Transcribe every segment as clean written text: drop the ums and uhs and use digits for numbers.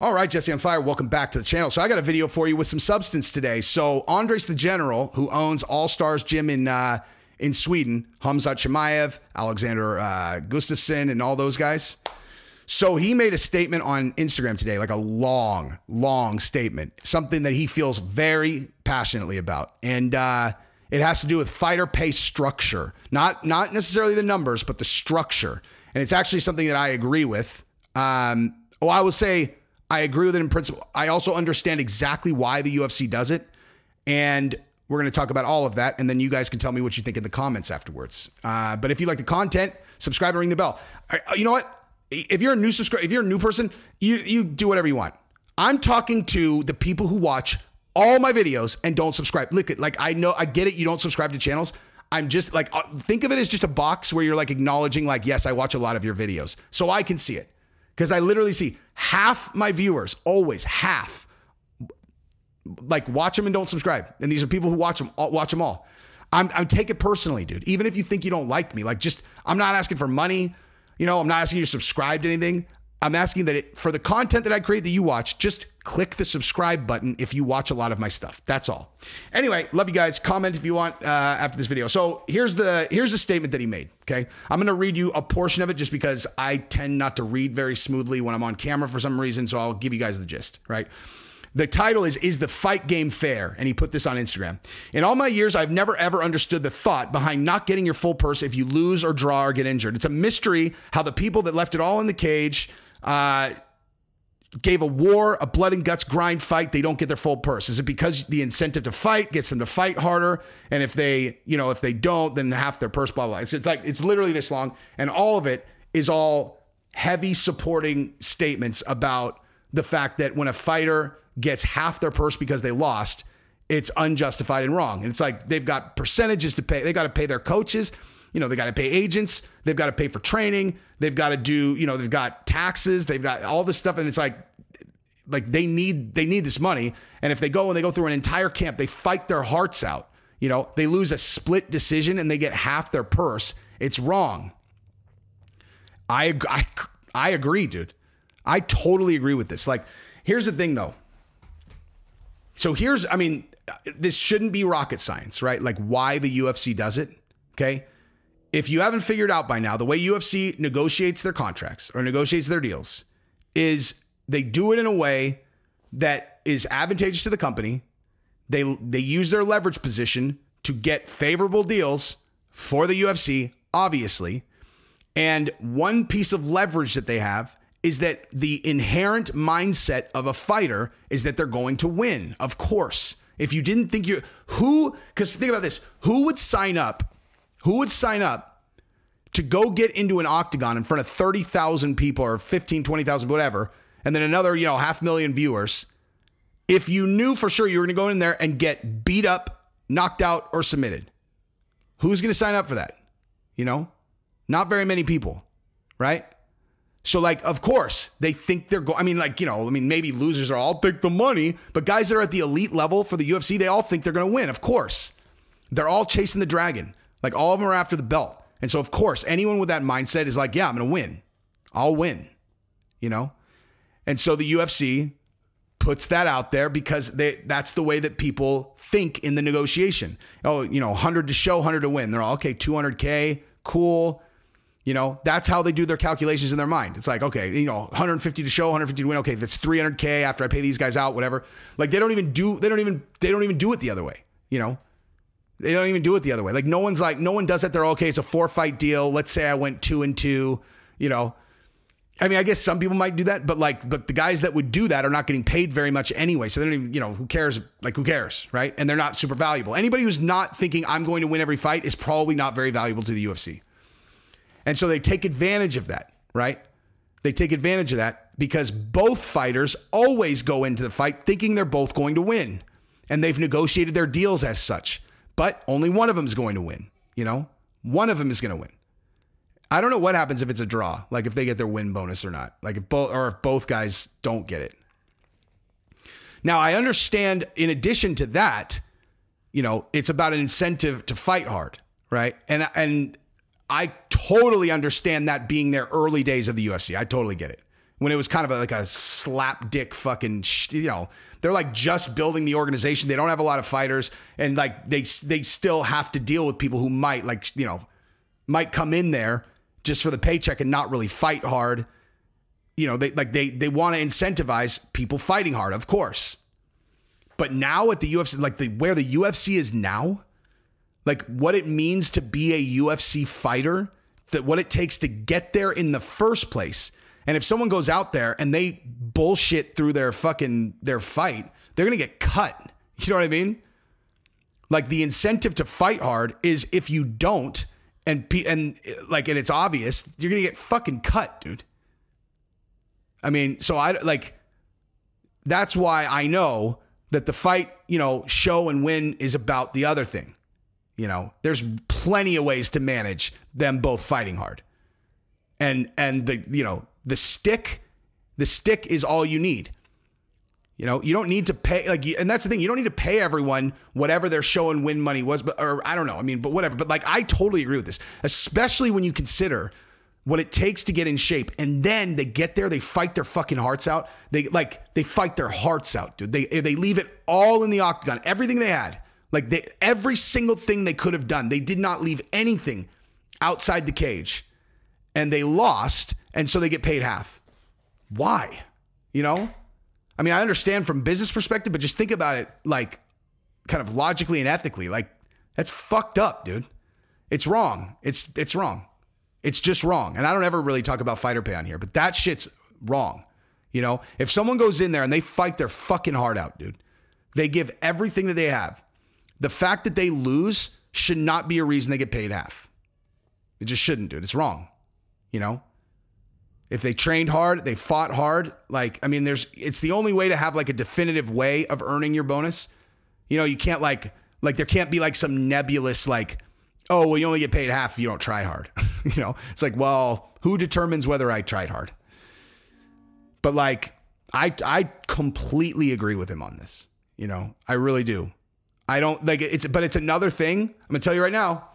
All right, Jesse on Fire, welcome back to the channel. So I got a video for you with some substance today. So Andres the General, who owns All Stars Gym in Sweden, Khamzat Chimaev, Alexander Gustafsson, and all those guys. So he made a statement on Instagram today, like a long, long statement, something that he feels very passionately about. And it has to do with fighter pay structure, not necessarily the numbers, but the structure. And it's actually something that I agree with. I will say, I agree with it in principle. I also understand exactly why the UFC does it. And we're going to talk about all of that. And then you guys can tell me what you think in the comments afterwards. But if you like the content, subscribe and ring the bell. You know what? If you're a new subscriber, if you're a new person, you do whatever you want. I'm talking to the people who watch all my videos and don't subscribe. Look, like I know, I get it. You don't subscribe to channels. I'm just like, think of it as just a box where you're like acknowledging like, yes, I watch a lot of your videos. So I can see it. Because I literally see half my viewers, always half, like watch them and don't subscribe. And these are people who watch them all. I'm take it personally, dude. Even if you think you don't like me, like just, I'm not asking for money. You know, I'm not asking you to subscribe to anything. I'm asking that for the content that I create that you watch, just click the subscribe button if you watch a lot of my stuff. That's all. Anyway, love you guys. Comment if you want after this video. So here's the statement that he made, okay? I'm going to read you a portion of it just because I tend not to read very smoothly when I'm on camera for some reason, so I'll give you guys the gist, right? The title is the fight game fair? And he put this on Instagram. In all my years, I've never ever understood the thought behind not getting your full purse if you lose or draw or get injured. It's a mystery how the people that left it all in the cage gave a blood and guts grind fight, they don't get their full purse. Is it because the incentive to fight gets them to fight harder? And if they don't, then half their purse, blah, blah. It's like, it's literally this long. And all of it is all heavy supporting statements about the fact that when a fighter gets half their purse because they lost, it's unjustified and wrong. And it's like, they've got percentages to pay. They got to pay their coaches. You know, they got to pay agents. They've got to pay for training. They've got to do, they've got taxes. They've got all this stuff. And it's like they need this money. And if they go through an entire camp, they fight their hearts out. You know, they lose a split decision and they get half their purse. It's wrong. I agree, dude. I totally agree with this. Like, here's the thing though. So this shouldn't be rocket science, right? Like why the UFC does it. Okay. If you haven't figured out by now, the way UFC negotiates their contracts or negotiates their deals is they do it in a way that is advantageous to the company. They use their leverage position to get favorable deals for the UFC, obviously. And one piece of leverage that they have is that the inherent mindset of a fighter is that they're going to win. Of course, if you didn't think because think about this, who would sign up to go get into an octagon in front of 30,000 people or 15, 20,000, whatever, and then another, 500,000 viewers, if you knew for sure you were going to go in there and get beat up, knocked out, or submitted? Who's going to sign up for that? Not very many people, right? So, like, of course, they think they're going, maybe losers are all take the money, but guys that are at the elite level for the UFC, they all think they're going to win, of course. They're all chasing the dragon. Like, all of them are after the belt. And so, of course, anyone with that mindset is like, yeah, I'm going to win. I'll win, And so the UFC puts that out there because that's the way that people think in the negotiation. Oh, 100 to show, 100 to win. They're all, okay, 200K, cool. That's how they do their calculations in their mind. It's like, okay, 150 to show, 150 to win. Okay, that's 300K after I pay these guys out, whatever. Like they don't even do it the other way. They don't even do it the other way. Like no one does that. They're okay. It's a 4-fight deal. Let's say I went 2-2, I guess some people might do that, but the guys that would do that are not getting paid very much anyway. So they don't even, who cares? Like who cares? Right. And they're not super valuable. Anybody who's not thinking I'm going to win every fight is probably not very valuable to the UFC. And so they take advantage of that, right? They take advantage of that because both fighters always go into the fight thinking they're both going to win. And they've negotiated their deals as such. But only one of them is going to win, One of them is going to win. I don't know what happens if it's a draw, like if they get their win bonus or not. Like if both guys don't get it. Now, I understand in addition to that, it's about an incentive to fight hard, right? And I totally understand that being their early days of the UFC. I totally get it. when it was kind of like a slap dick fucking, they're like just building the organization. They don't have a lot of fighters, and like they still have to deal with people who might might come in there just for the paycheck and not really fight hard. They want to incentivize people fighting hard, of course. But now at the UFC, like where the UFC is now, like what it means to be a UFC fighter, that what it takes to get there in the first place. And if someone goes out there and they bullshit through their fight, they're going to get cut. You know what I mean? Like the incentive to fight hard is if you don't, and it's obvious, you're going to get fucking cut, dude. I mean, so that's why I know that the fight, show and win is about the other thing. There's plenty of ways to manage them both fighting hard. And the stick is all you need. You don't need to pay, and that's the thing. You don't need to pay everyone whatever their show and win money was, or I don't know. I mean, but whatever. But I totally agree with this, especially when you consider what it takes to get in shape. And then they get there, they fight their fucking hearts out. They fight their hearts out, dude. They leave it all in the octagon, everything they had. Every single thing they could have done. They did not leave anything outside the cage. And they lost, and so they get paid half. Why? I mean, I understand from business perspective, but just think about it kind of logically and ethically. That's fucked up, dude. It's wrong. It's wrong. It's just wrong. And I don't ever really talk about fighter pay on here, but that shit's wrong. If someone goes in there and they fight their fucking heart out, dude, they give everything that they have. The fact that they lose should not be a reason they get paid half. It just shouldn't, dude. It's wrong. If they trained hard, they fought hard. It's the only way to have a definitive way of earning your bonus. You can't there can't be some nebulous oh, well, you only get paid half if you don't try hard. It's well, who determines whether I tried hard? But I completely agree with him on this. I really do. I don't but it's another thing. I'm going to tell you right now.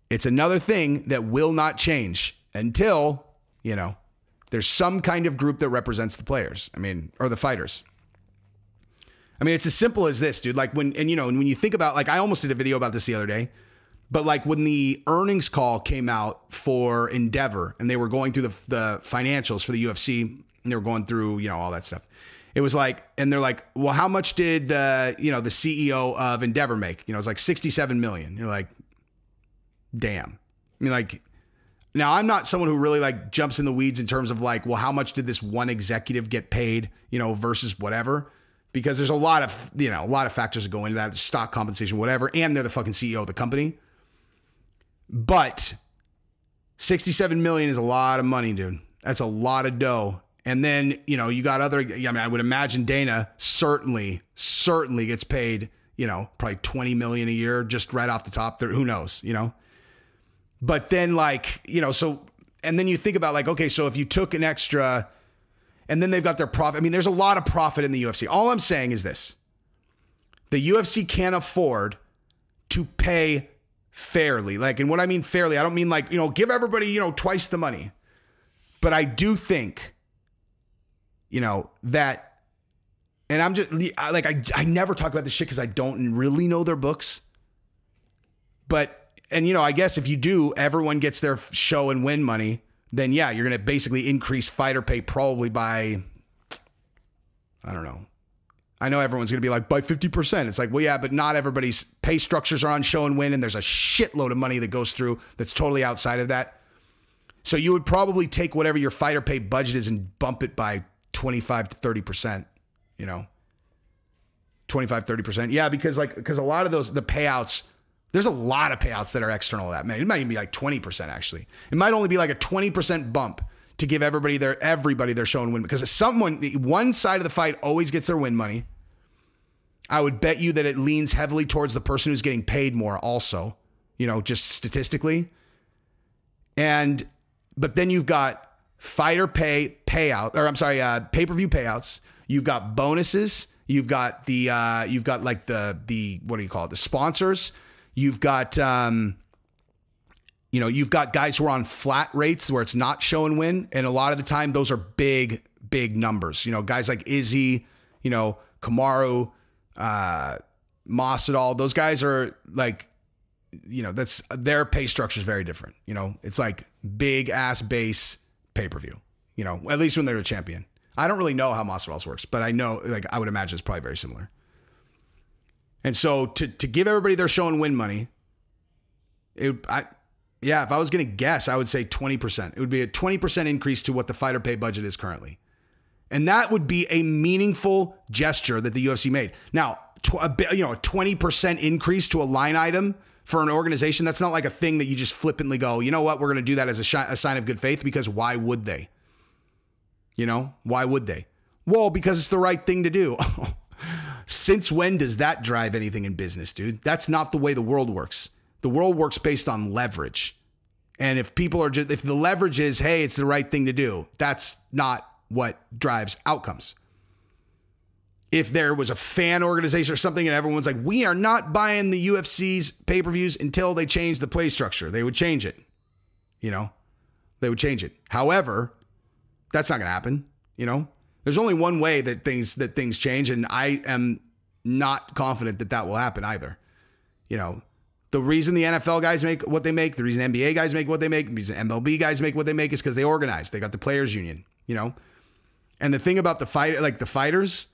It's another thing that will not change until, there's some kind of group that represents the players. Or the fighters. It's as simple as this, dude. When you think about, I almost did a video about this the other day, but when the earnings call came out for Endeavor and they were going through the financials for the UFC and they were going through, all that stuff. It was and they're well, how much did the CEO of Endeavor make? It's $67 million. You're damn. Now I'm not someone who really jumps in the weeds in terms of well, how much did this one executive get paid, versus whatever, because there's a lot of factors that go into that, stock compensation, whatever. And they're the fucking CEO of the company. But 67 million is a lot of money, dude. That's a lot of dough. And then, you got other, I would imagine Dana certainly gets paid, probably 20 million a year, just right off the top there. Who knows, But then so, and then you think about okay, so if you took an extra, and then they've got their profit. There's a lot of profit in the UFC. All I'm saying is this: the UFC can't afford to pay fairly. And what I mean fairly, I don't mean give everybody, twice the money. But I do think, that, and I'm just I never talk about this shit because I don't really know their books. But, and I guess if you do, everyone gets their show and win money, then yeah, you're going to basically increase fighter pay probably by, I don't know. I know everyone's going to be by 50%. It's well, yeah, but not everybody's pay structures are on show and win. And there's a shitload of money that goes through that's totally outside of that. So you would probably take whatever your fighter pay budget is and bump it by 25 to 30%, 25, 30%. Yeah. Because a lot of the payouts, there's a lot of payouts that are external to that, man. It might even be 20% actually. It might only be a 20% bump to give everybody their show and win, because one side of the fight always gets their win money. I would bet you that it leans heavily towards the person who's getting paid more also, just statistically. But then you've got fighter payout, or I'm sorry, pay-per-view payouts. You've got bonuses. You've got the what do you call it? The sponsors. You've got You know, you've got guys who are on flat rates where it's not show and win. And a lot of the time, those are big, big numbers. You know, guys like Izzy, you know, Kamaru, Masvidal, those guys are like, you know, that's their pay structure is very different. You know, it's like big ass base pay-per-view, you know, at least when they're a champion. I don't really know how Masvidal's works, but I know, like, I would imagine it's probably very similar. And so to give everybody their show and win money, if I was going to guess, I would say 20%. It would be a 20% increase to what the fighter pay budget is currently. And that would be a meaningful gesture that the UFC made. Now, a 20% increase to a line item for an organization, that's not like a thing that you just flippantly go, you know what, we're going to do that as a sign of good faith, because why would they? You know, why would they? Well, because it's the right thing to do. Since when does that drive anything in business, dude? That's not the way the world works. The world works based on leverage. And if people are just, if the leverage is, hey, it's the right thing to do, that's not what drives outcomes. If there was a fan organization or something and everyone's like, we are not buying the UFC's pay-per-views until they change the play structure, they would change it. You know, they would change it. However, that's not going to happen. You know, there's only one way that things change. And I am not confident that that will happen either. You know, the reason the NFL guys make what they make, the reason NBA guys make what they make, the reason MLB guys make what they make is because they organize. They got the players union, you know? And the thing about the fighters,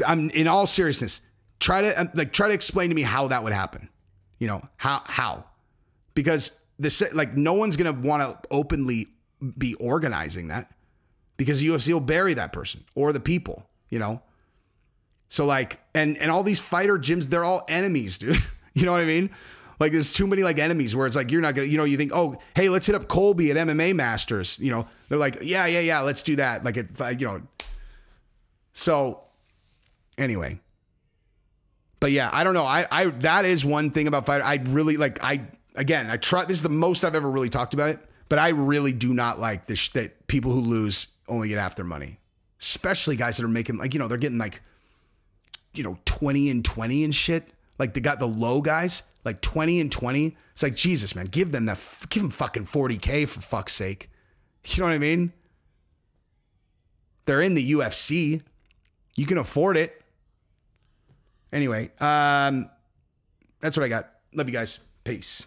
I'm in all seriousness, try to explain to me how that would happen. You know, how? Because no one's going to want to openly be organizing that, because the UFC will bury that person or the people, you know? So like, and all these fighter gyms, they're all enemies, dude. You know what I mean? Like, there's too many like enemies where it's like, you're not going to, you know, you think, oh, hey, let's hit up Colby at MMA Masters. You know, they're like, yeah, let's do that. Like, you know, so anyway, but yeah, I don't know. I that is one thing about fighter. I really like, I try, this is the most I've ever really talked about it, but I really do not like this, that people who lose only get half their money, especially guys that are making like, you know, they're getting like, you know, 20 and 20 and shit. Like, they got the low guys, like 20 and 20. It's like, Jesus, man, give them fucking 40K for fuck's sake. You know what I mean? They're in the UFC. You can afford it. Anyway, that's what I got. Love you guys. Peace.